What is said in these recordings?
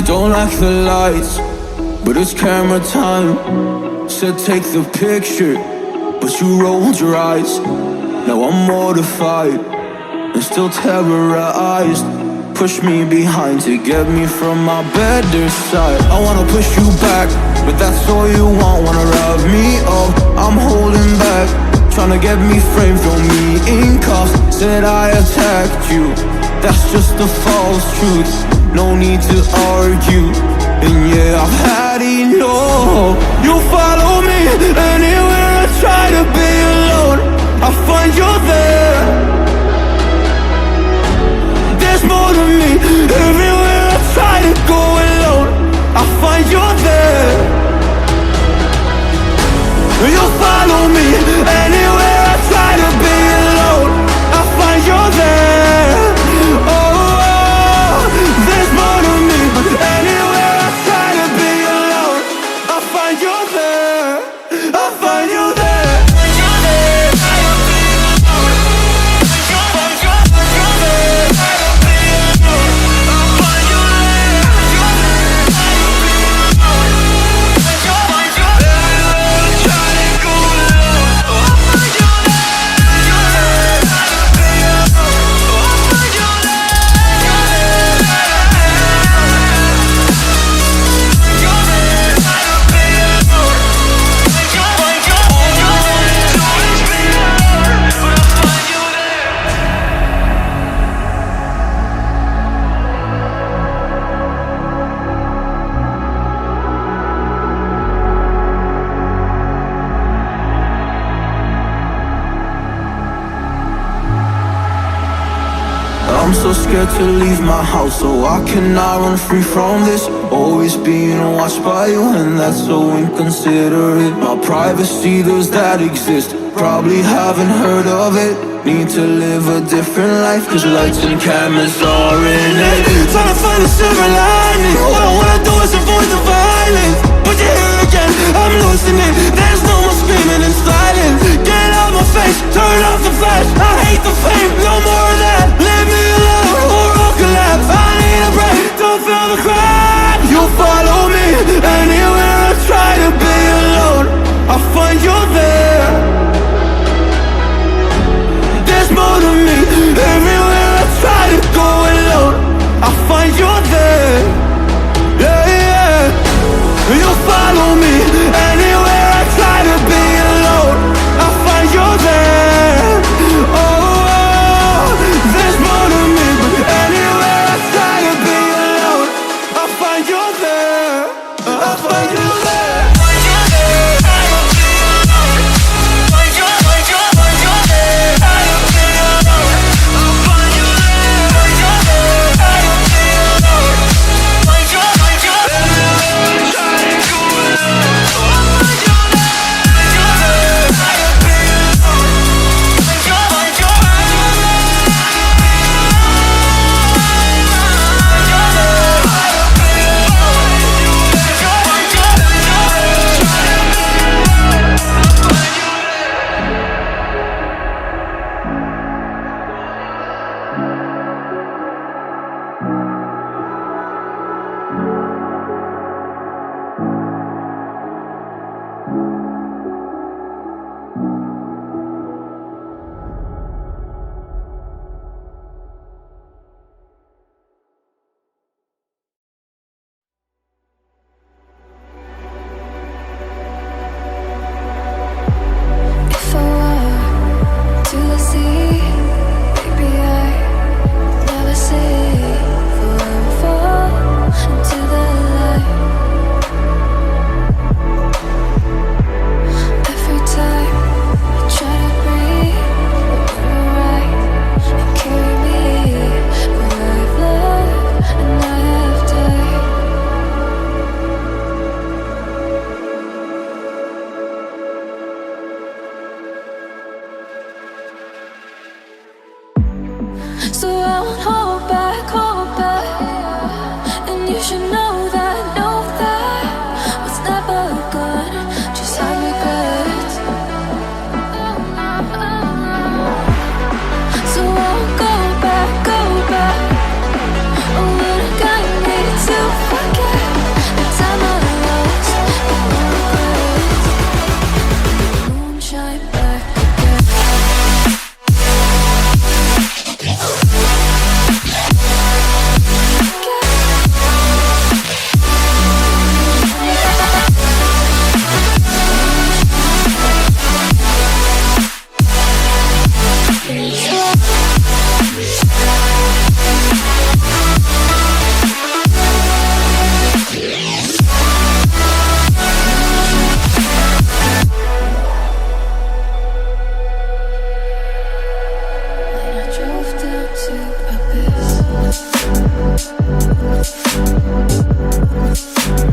Don't like the lights, but it's camera time. Said take the picture, but you rolled your eyes. Now I'm mortified and still terrorized. Push me behind to get me from my better side. I wanna push you back, but that's all you want. Wanna rub me up, I'm holding back. Tryna get me framed, throw me in cuffs. Said I attacked you, that's just a false truth. No need to argue, and yeah, I've had enough. You follow me anywhere I try to be alone, I find you there. There's more to me, everywhere I try to go alone, I find you there. You follow me anywhere I try to be alone, I find you there. Oh, there's more to me, anywhere I try to be alone, I find you there, I find you there. I'm so scared to leave my house, so I cannot run free from this. Always being watched by you, and that's so inconsiderate. My privacy, does that exist? Probably haven't heard of it. Need to live a different life, cause lights and cameras are in it. Trying to find a silver lining, all I wanna do is avoid the violence. But you're here again, I'm losing it. There's no more screaming and silence. Get out my face, turn off the flash. I hate the fame, no more of that. Leave me alone, or I'll collapse. I need a break, don't feel the crack. You follow me anywhere I try to be alone, I find you there. There's more to me, everywhere I try to go alone, I find you there. Yeah, yeah. You follow me anywhere I try to be alone, I find you there. Oh, there's more to me.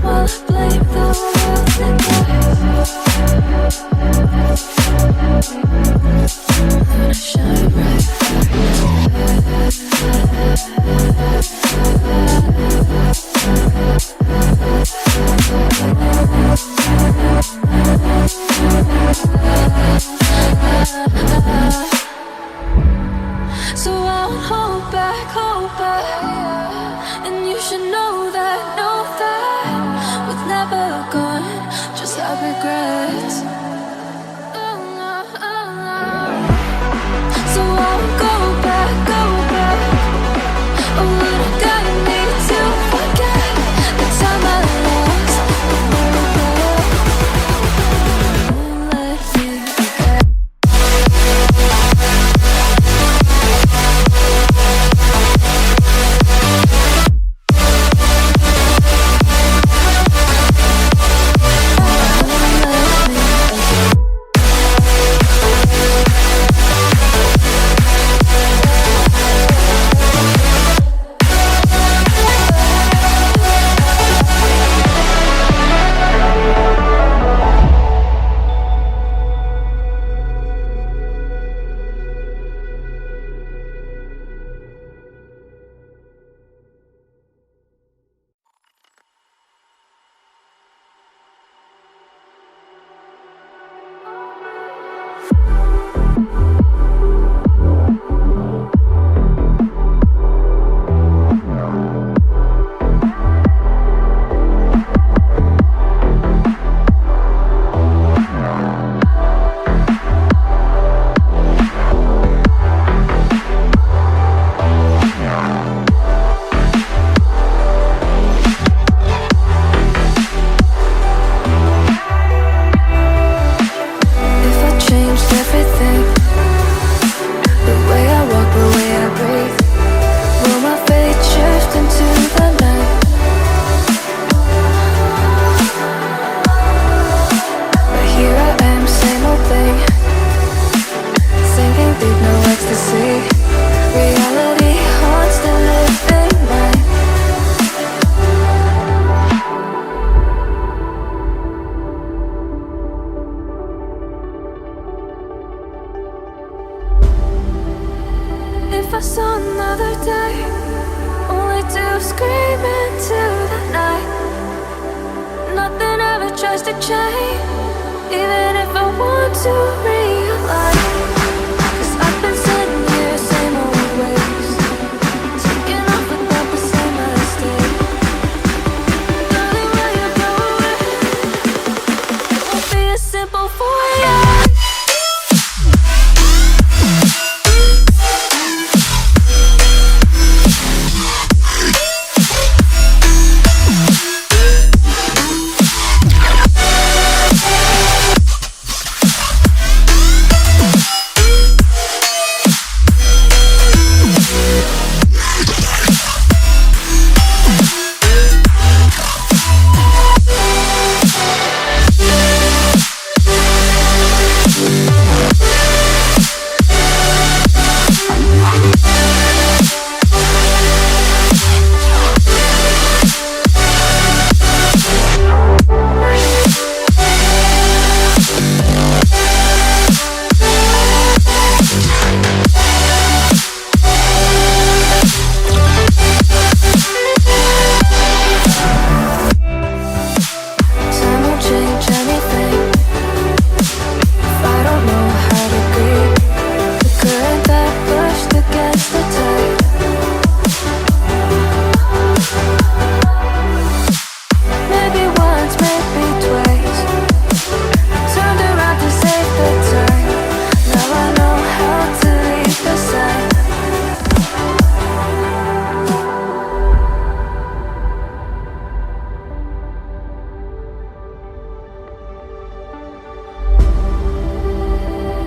While I blame the world and I shine bright. So I won't hold back, and you should know that was never gone, just have regrets. So I won't go back. Oh, what I gotta need to forget the time I lost. Won't let me forget. I saw another day, only to scream into the night. Nothing ever tries to change, even if I want to realize. 'Cause I've been sitting here, same old ways, taking off without the same mistake. Darling, where you going? It won't be as simple for you.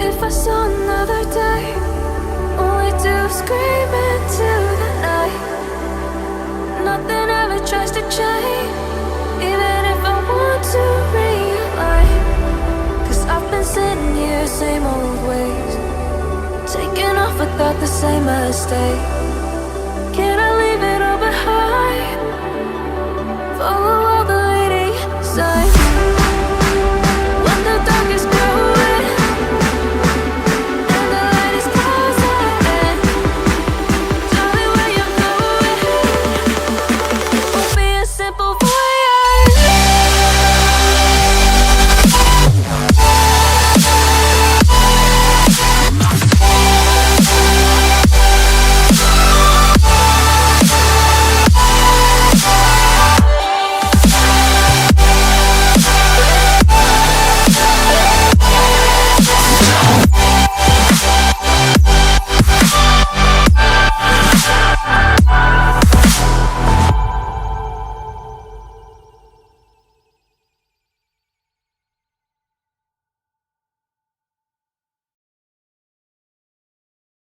If I saw another day, only to scream into the night. Nothing ever tries to change, even if I want to realize. 'Cause I've been sitting here, same old ways, taking off without the same mistake.